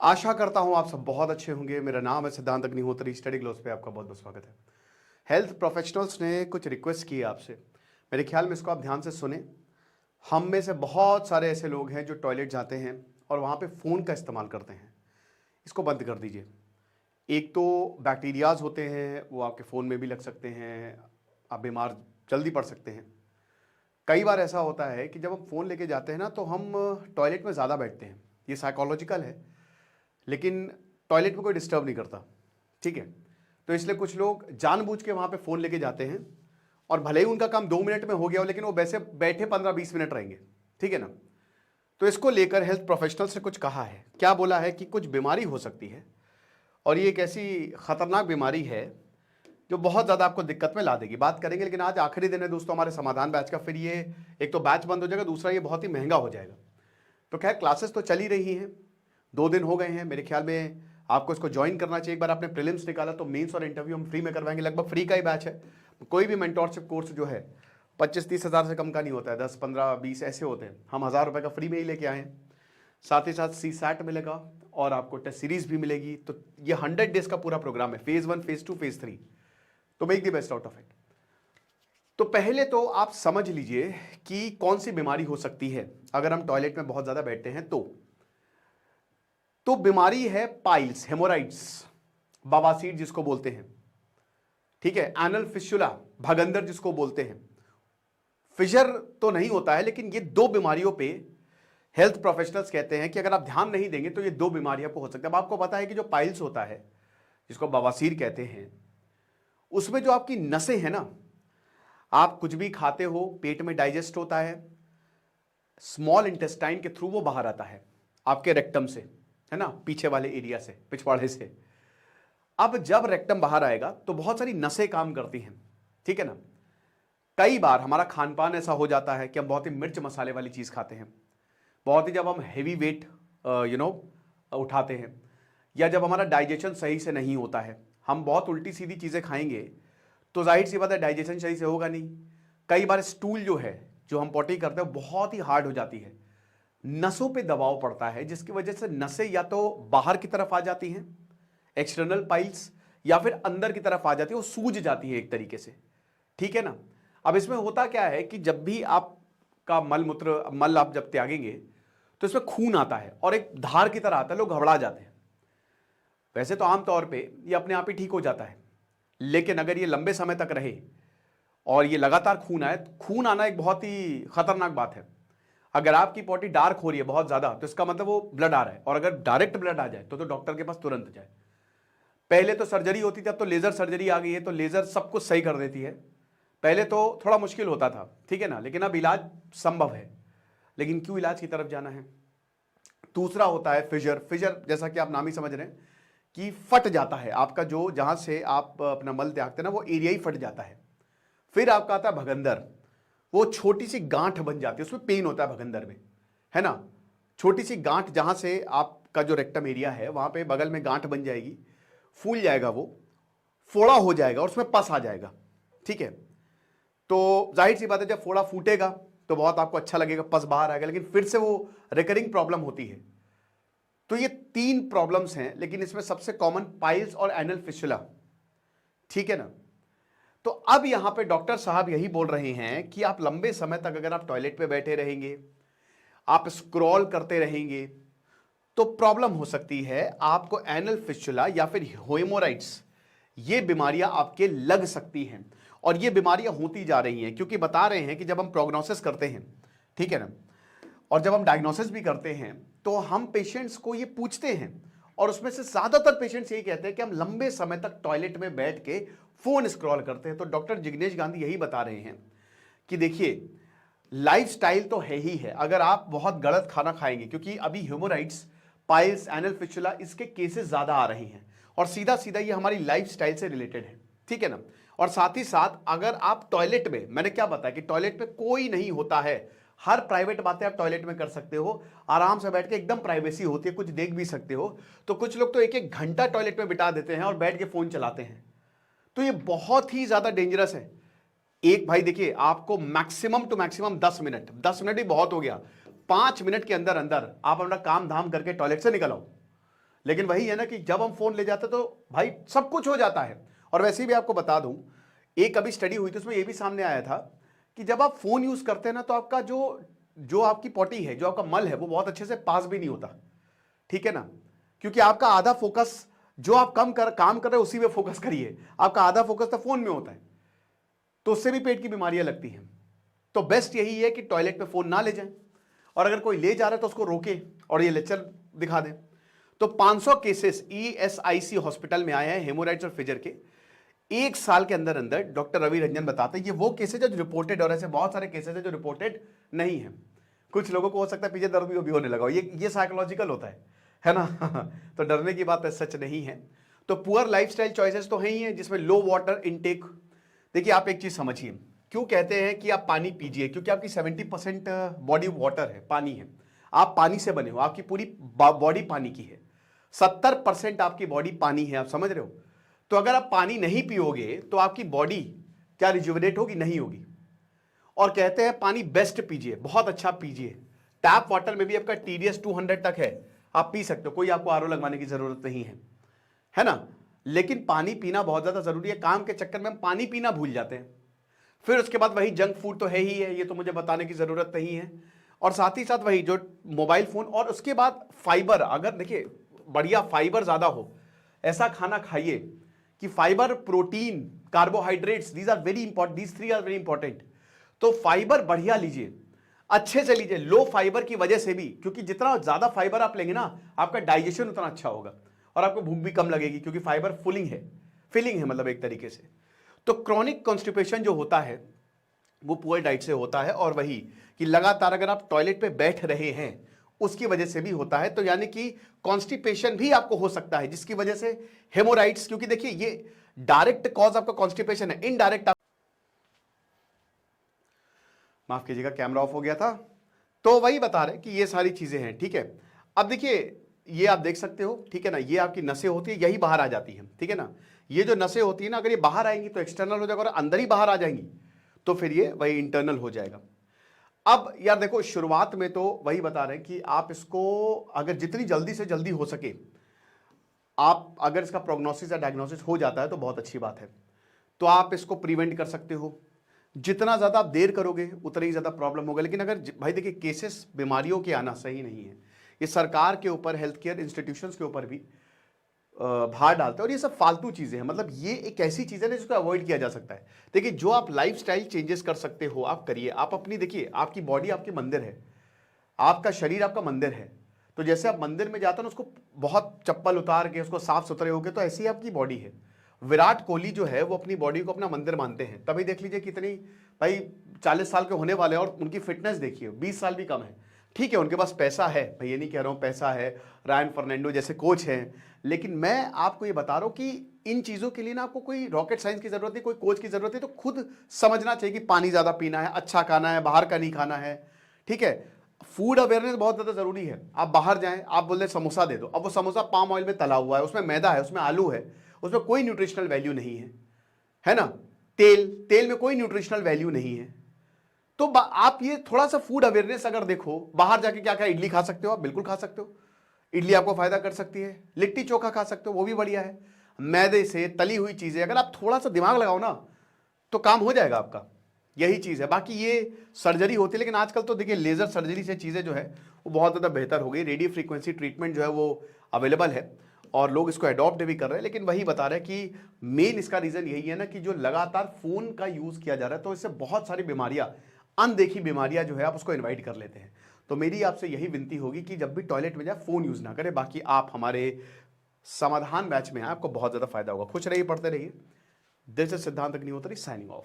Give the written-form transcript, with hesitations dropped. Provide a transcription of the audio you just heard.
आशा करता हूं आप सब बहुत अच्छे होंगे। मेरा नाम है सिद्धांत अग्निहोत्री। स्टडी ग्लोस पे आपका बहुत बहुत स्वागत है। हेल्थ प्रोफेशनल्स ने कुछ रिक्वेस्ट की है आपसे। मेरे ख्याल में इसको आप ध्यान से सुने। हम में से बहुत सारे ऐसे लोग हैं जो टॉयलेट जाते हैं और वहां पे फ़ोन का इस्तेमाल करते हैं। इसको बंद कर दीजिए। एक तो बैक्टीरियाज होते हैं, वो आपके फ़ोन में भी लग सकते हैं, आप बीमार जल्दी पड़ सकते हैं। कई बार ऐसा होता है कि जब हम फ़ोन लेके जाते हैं ना, तो हम टॉयलेट में ज़्यादा बैठते हैं। ये साइकोलॉजिकल है, लेकिन टॉयलेट में कोई डिस्टर्ब नहीं करता, ठीक है। तो इसलिए कुछ लोग जानबूझ के वहां पे फ़ोन लेके जाते हैं और भले ही उनका काम 2 मिनट में हो गया हो, लेकिन वो वैसे बैठे 15-20 मिनट रहेंगे, ठीक है ना। तो इसको लेकर हेल्थ प्रोफेशनल से कुछ कहा है। क्या बोला है कि कुछ बीमारी हो सकती है और ये एक ऐसी खतरनाक बीमारी है जो बहुत ज़्यादा आपको दिक्कत में ला देगी। बात करेंगे, लेकिन आज आखिरी दिन है दोस्तों हमारे समाधान बैच का। फिर ये एक तो बैच बंद हो जाएगा, दूसरा ये बहुत ही महंगा हो जाएगा। तो खैर, क्लासेस तो चल ही रही हैं, 2 दिन हो गए हैं। मेरे ख्याल में आपको इसको ज्वाइन करना चाहिए। एक बार आपने प्रीलिम्स निकाला तो मेंस और इंटरव्यू हम फ्री में करवाएंगे। लगभग फ्री का ही बैच है। कोई भी मेंटोरशिप कोर्स जो है 25-30 हज़ार से कम का नहीं होता है, 10-15-20 ऐसे होते हैं। हम 1000 रुपये का फ्री में ही लेके आए हैं। साथ ही साथ CSAT मिलेगा और आपको टेस्ट सीरीज भी मिलेगी। तो ये 100 डेज का पूरा प्रोग्राम है, फेज 1, फेज 2, फेज 3। तो make the best out of it. तो पहले तो आप समझ लीजिए कि कौन सी बीमारी हो सकती है अगर हम टॉयलेट में बहुत ज्यादा बैठते हैं। तो बीमारी है पाइल्स, हेमोराइड्स, बवासीर जिसको बोलते हैं, ठीक है। एनल फिस्टुला, भगंदर जिसको बोलते हैं। फिशर तो नहीं होता है, लेकिन ये 2 बीमारियों पे हेल्थ प्रोफेशनल्स कहते हैं कि अगर आप ध्यान नहीं देंगे तो ये 2 बीमारियां आपको हो सकती है। अब आपको पता है कि जो पाइल्स होता है, जिसको बवासीर कहते हैं, उसमें जो आपकी नसें हैं ना, आप कुछ भी खाते हो, पेट में डाइजेस्ट होता है, स्मॉल इंटेस्टाइन के थ्रू वो बाहर आता है आपके रेक्टम से, है ना, पीछे वाले एरिया से, पिछवाड़े से। अब जब रेक्टम बाहर आएगा तो बहुत सारी नसें काम करती हैं, ठीक है ना। कई बार हमारा खान पान ऐसा हो जाता है कि हम बहुत ही मिर्च मसाले वाली चीज खाते हैं, बहुत ही जब हम हैवी वेट उठाते हैं, या जब हमारा डाइजेशन सही से नहीं होता है, हम बहुत उल्टी सीधी चीजें खाएंगे तो जाहिर सी बात है डाइजेशन सही से होगा नहीं। कई बार स्टूल जो है, जो हम पॉटी करते हैं, बहुत ही हार्ड हो जाती है, नसों पे दबाव पड़ता है, जिसकी वजह से नसें या तो बाहर की तरफ आ जाती हैं, एक्सटर्नल पाइल्स, या फिर अंदर की तरफ आ जाती है, वो सूज जाती है एक तरीके से, ठीक है ना। अब इसमें होता क्या है कि जब भी आपका मल आप जब त्यागेंगे तो इसमें खून आता है और एक धार की तरह आता है, लोग घबरा जाते हैं। वैसे तो आमतौर पे ये अपने आप ही ठीक हो जाता है, लेकिन अगर ये लंबे समय तक रहे और ये लगातार खून आए, खून आना एक बहुत ही खतरनाक बात है। अगर आपकी पॉटी डार्क हो रही है बहुत ज्यादा, तो इसका मतलब वो ब्लड आ रहा है, और अगर डायरेक्ट ब्लड आ जाए तो डॉक्टर के पास तुरंत जाए। पहले तो सर्जरी होती थी, अब तो लेजर सर्जरी आ गई है, तो लेजर सब कुछ सही कर देती है। पहले तो थोड़ा मुश्किल होता था, ठीक है ना, लेकिन अब इलाज संभव है। लेकिन क्यों इलाज की तरफ जाना है। दूसरा होता है फिशर। फिशर जैसा कि आप नाम ही समझ रहे हैं कि फट जाता है आपका, जो जहां से आप अपना मल त्यागते हैं ना, वो एरिया ही फट जाता है। फिर आपका आता है भगंदर। वो छोटी सी गांठ बन जाती है, उसमें पेन होता है भगंदर में, है ना। छोटी सी गांठ, जहां से आपका जो रेक्टम एरिया है वहां पे बगल में गांठ बन जाएगी, फूल जाएगा, वो फोड़ा हो जाएगा और उसमें पस आ जाएगा, ठीक है। तो जाहिर सी बात है, जब फोड़ा फूटेगा तो बहुत आपको अच्छा लगेगा, पस बाहर आएगा, लेकिन फिर से वो रिकरिंग प्रॉब्लम होती है। तो ये 3 प्रॉब्लम्स हैं, लेकिन इसमें सबसे कॉमन पाइल्स और एनल फिस्टुला, ठीक है ना। तो अब यहां पे डॉक्टर साहब यही बोल रहे हैं कि आप लंबे समय तक अगर आप टॉयलेट पे बैठे रहेंगे, आप स्क्रॉल करते रहेंगे, तो प्रॉब्लम हो सकती है आपको एनल फिस्टुला या फिर हेमोराइड्स, ये बीमारियां आपके लग सकती हैं। और ये बीमारियां होती जा रही हैं, क्योंकि बता रहे हैं कि जब हम प्रोग्नोसिस करते हैं, ठीक है ना, और जब हम डायग्नोसिस भी करते हैं, तो हम पेशेंट्स को ये पूछते हैं, और उसमें से ज्यादातर पेशेंट्स यही कहते हैं कि हम लंबे समय तक टॉयलेट में बैठ के फोन स्क्रॉल करते हैं। तो डॉक्टर जिग्नेश गांधी यही बता रहे हैं कि देखिए, लाइफस्टाइल तो है ही है। अगर आप बहुत गलत खाना खाएंगे, क्योंकि अभी हेमोराइड्स, पाइल्स, एनल फिस्टुला, इसके केसेस ज्यादा आ रहे हैं, और सीधा सीधा ये हमारी लाइफस्टाइल से रिलेटेड है, ठीक है ना। और साथ ही साथ अगर आप टॉयलेट में, मैंने क्या बताया कि टॉयलेट में कोई नहीं होता है, हर प्राइवेट बातें आप टॉयलेट में कर सकते हो, आराम से बैठ के, एकदम प्राइवेसी होती है, कुछ देख भी सकते हो। तो कुछ लोग तो 1-1 घंटा टॉयलेट में बिता देते हैं और बैठ के फोन चलाते हैं। तो ये बहुत ही ज्यादा डेंजरस है। एक भाई देखिए, आपको maximum to maximum 10 minute, 10 minute ही बहुत हो गया, 5 मिनट के अंदर अंदर आप अपना काम धाम करके टॉयलेट से निकल आओ। लेकिन वही है ना कि जब हम फोन ले जाते तो भाई सब कुछ हो जाता है। और वैसे भी आपको बता दूं, एक अभी स्टडी हुई थी, उसमें यह भी सामने आया था कि जब आप फोन यूज करते हैं ना, तो आपका जो आपकी पॉटी है, जो आपका मल है, वो बहुत अच्छे से पास भी नहीं होता, ठीक है ना, क्योंकि आपका आधा फोकस जो आप काम कर रहे हो उसी में फोकस करिए, आपका आधा फोकस तो फोन में होता है, तो उससे भी पेट की बीमारियां लगती हैं। तो बेस्ट यही है कि टॉयलेट में फोन ना ले जाएं, और अगर कोई ले जा रहा है तो उसको रोके और ये लेक्चर दिखा दें। तो 500 केसेस ESIC हॉस्पिटल में आए हैं हेमोराइड्स और फिजर के, एक साल के अंदर अंदर। डॉक्टर रवि रंजन बताते हैं ये वो केसेज है जो रिपोर्टेड, और ऐसे बहुत सारे केसेज है जो रिपोर्टेड नहीं है। कुछ लोगों को हो सकता है पीछे दर्द भी होने लगा, ये साइकोलॉजिकल होता है ना तो डरने की बात सच नहीं है। तो पुअर लाइफस्टाइल चॉइसेस तो है ही है, जिसमें लो वाटर इनटेक। देखिए आप एक चीज समझिए, क्यों कहते हैं कि आप पानी पीजिए, क्योंकि आपकी 70% बॉडी वाटर है, पानी है, आप पानी से बने हो, आपकी पूरी बॉडी पानी की है, 70% आपकी बॉडी पानी है, आप समझ रहे हो। तो अगर आप पानी नहीं पियोगे तो आपकी बॉडी क्या रिजुविनेट होगी? नहीं होगी। और कहते हैं पानी बेस्ट पीजिए, बहुत अच्छा पीजिए। टैप वाटर में भी आपका TDS 200 तक है, आप पी सकते हो, कोई आपको RO लगवाने की जरूरत नहीं है ना। लेकिन पानी पीना बहुत ज्यादा जरूरी है। काम के चक्कर में हम पानी पीना भूल जाते हैं। फिर उसके बाद वही जंक फूड तो है ही है, ये तो मुझे बताने की जरूरत नहीं है। और साथ ही साथ वही जो मोबाइल फोन, और उसके बाद फाइबर, अगर देखिए बढ़िया फाइबर ज्यादा हो, ऐसा खाना खाइए कि fibre, protein, carbohydrates, these are very important, these 3 are very important. तो फाइबर बढ़िया लीजिए, अच्छे से लीजिए, लो फाइबर की वजह से भी, क्योंकि जितना ज्यादा फाइबर आप लेंगे ना, आपका डाइजेशन उतना अच्छा होगा और आपको भूख भी कम लगेगी, क्योंकि फाइबर फिलिंग है मतलब एक तरीके से। तो क्रॉनिक कॉन्स्टिपेशन जो होता है वो पुअर डाइट से होता है, और वही कि लगातार अगर आप टॉयलेट पे बैठ रहे हैं उसकी वजह से भी होता है। तो यानी कि कॉन्स्टिपेशन भी आपको हो सकता है, जिसकी वजह से हेमोराइड्स, क्योंकि देखिए ये डायरेक्ट कॉज आपका कॉन्स्टिपेशन है, इनडायरेक्ट माफ कीजिएगा कैमरा ऑफ हो गया था। तो वही बता रहे कि ये सारी चीजें हैं, ठीक है। अब देखिए ये आप देख सकते हो, ठीक है ना, ये आपकी नसें होती है, यही बाहर आ जाती है, ठीक है ना। ये जो नसें होती है ना, अगर ये बाहर आएंगी तो एक्सटर्नल हो जाएगा, और अंदर ही बाहर आ जाएंगी तो फिर ये वही इंटरनल हो जाएगा। अब यार देखो, शुरुआत में तो वही बता रहे हैं कि आप इसको अगर जितनी जल्दी से जल्दी हो सके, आप अगर इसका प्रोग्नोसिस या डायग्नोसिस हो जाता है तो बहुत अच्छी बात है, तो आप इसको प्रिवेंट कर सकते हो। जितना ज्यादा आप देर करोगे उतना ही ज्यादा प्रॉब्लम होगा। लेकिन अगर भाई देखिए, केसेस बीमारियों के आना सही नहीं है, ये सरकार के ऊपर, हेल्थ केयर इंस्टीट्यूशंस के ऊपर भी भार डालते हैं, और ये सब फालतू चीजें हैं। मतलब ये एक ऐसी चीज है ना जिसको अवॉइड किया जा सकता है। देखिए जो आप लाइफस्टाइल चेंजेस कर सकते हो आप करिए। आप अपनी देखिए, आपकी बॉडी आपके मंदिर है, आपका शरीर आपका मंदिर है। तो जैसे आप मंदिर में जाते हो ना, उसको बहुत चप्पल उतार के उसको साफ सुथरे होके, तो ऐसी आपकी बॉडी है। विराट कोहली जो है वो अपनी बॉडी को अपना मंदिर मानते हैं, तभी देख लीजिए कितनी, भाई 40 साल के होने वाले हैं और उनकी फिटनेस देखिए 20 साल भी कम है। ठीक है उनके पास पैसा है, भाई ये नहीं कह रहा हूँ पैसा है, रायन फर्नांडो जैसे कोच हैं, लेकिन मैं आपको ये बता रहा हूँ कि इन चीज़ों के लिए ना आपको कोई रॉकेट साइंस की जरूरत नहीं, कोई कोच की जरूरत नहीं। तो खुद समझना चाहिए कि पानी ज़्यादा पीना है, अच्छा खाना है, बाहर का नहीं खाना है, ठीक है। फूड अवेयरनेस बहुत ज़्यादा जरूरी है। आप बाहर जाएं, आप बोले समोसा दे दो, अब वो समोसा पाम ऑयल में तला हुआ है, उसमें मैदा है, उसमें आलू है, उसमें कोई न्यूट्रिशनल वैल्यू नहीं है ना। तेल में कोई न्यूट्रिशनल वैल्यू नहीं है। तो आप ये थोड़ा सा फूड अवेयरनेस अगर देखो, बाहर जाके क्या क्या, इडली खा सकते हो आप, बिल्कुल खा सकते हो, इडली आपको फायदा कर सकती है। लिट्टी चोखा खा सकते हो, वो भी बढ़िया है। मैदे से तली हुई चीजें, अगर आप थोड़ा सा दिमाग लगाओ ना तो काम हो जाएगा आपका, यही चीज है। बाकी ये सर्जरी होती है, लेकिन आजकल तो देखिए लेजर सर्जरी से चीजें जो है वो बहुत ज्यादा बेहतर हो गई। रेडियो फ्रीक्वेंसी ट्रीटमेंट जो है वो अवेलेबल है और लोग इसको अडॉप्ट भी कर रहे हैं। लेकिन वही बता रहे हैं कि मेन इसका रीजन यही है ना कि जो लगातार फोन का यूज किया जा रहा है, तो इससे बहुत सारी बीमारियां, अनदेखी बीमारियां जो है आप उसको इनवाइट कर लेते हैं। तो मेरी आपसे यही विनती होगी कि जब भी टॉयलेट में जाए फोन यूज ना करें। बाकी आप हमारे समाधान बैच में हैं, आपको बहुत ज्यादा फायदा होगा। खुश रहिए, पढ़ते रहिए। दिस इज सिद्धांत अग्निहोत्री साइनिंग ऑफ।